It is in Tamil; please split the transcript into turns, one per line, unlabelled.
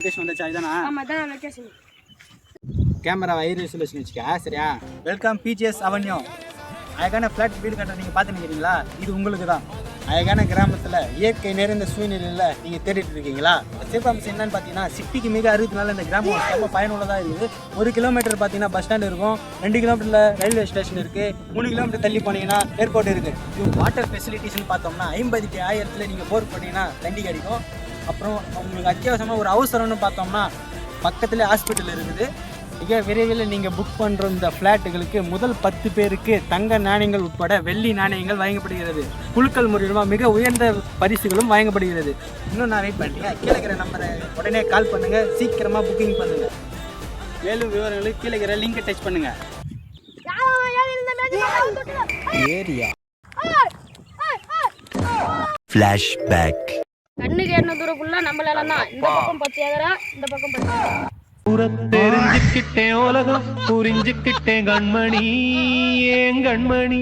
லொகேஷன் வந்தாச்சு அதுதானா?
ஆமா தான் லொகேஷன்.
கேமரா ஹை ரெசல்யூஷன் வச்சுக்க சரியா? Welcome BGS avenue. அழகான ஃப்ளாட் வீடு கட்ட நீங்கள் பார்த்து நிற்கிறீங்களா? இது உங்களுக்கு தான். அழகான கிராமத்தில் இயற்கை நிறைந்த சூழ்நிலையில் நீங்கள் தேடிட்டு இருக்கீங்களா? சிறப்பம்சம் என்னன்னு பார்த்தீங்கன்னா சிட்டிக்கு மிக அருகினால இந்த கிராமம் ரொம்ப பயனுள்ளதாக இருக்குது. 1 கிலோமீட்டர் பார்த்தீங்கன்னா பஸ் ஸ்டாண்ட் இருக்கும், 2 கிலோமீட்டரில் ரயில்வே ஸ்டேஷன் இருக்குது, 3 கிலோமீட்டர் தள்ளி போனீங்கன்னா ஏர்போர்ட் இருக்குது. இது வாட்டர் ஃபெசிலிட்டிஸ்னு பார்த்தோம்னா 50,000 நீங்கள் போர் பண்ணிங்கன்னா தண்ணி கிடைக்கும். அப்புறம் உங்களுக்கு அத்தியாவசியமாக ஒரு அவசரம்னு பார்த்தோம்னா பக்கத்தில் ஹாஸ்பிட்டல் இருக்குது. மிக விரைவில் நீங்கள் புக் பண்ணுற இந்த ஃப்ளாட்டுகளுக்கு முதல் 10 பேருக்கு தங்க நாணயங்கள் உட்பட வெள்ளி நாணயங்கள் வழங்கப்படுகிறது. குழுக்கள் மூலியமாக மிக உயர்ந்த பரிசுகளும் வழங்கப்படுகிறது. இன்னும் நான் வெயிட் பண்ணுறேன். கீழே இருக்கிற நம்பரை உடனே கால் பண்ணுங்கள், சீக்கிரமாக புக்கிங் பண்ணுங்கள். மேலும் விவரங்களுக்கு கீழே இருக்கிற லிங்கை டச் பண்ணுங்கள். Area
flashback.
கண்ணுக்கு என்ன தூரக்குள்ள நம்மளால தான். இந்த பக்கம் 10 ஏக்கரா, இந்த பக்கம் 10 ஏக்கரா.
தெரிஞ்சுக்கிட்டேன் உலகம் புரிஞ்சுக்கிட்டேன் கண்மணி ஏன் கண்மணி.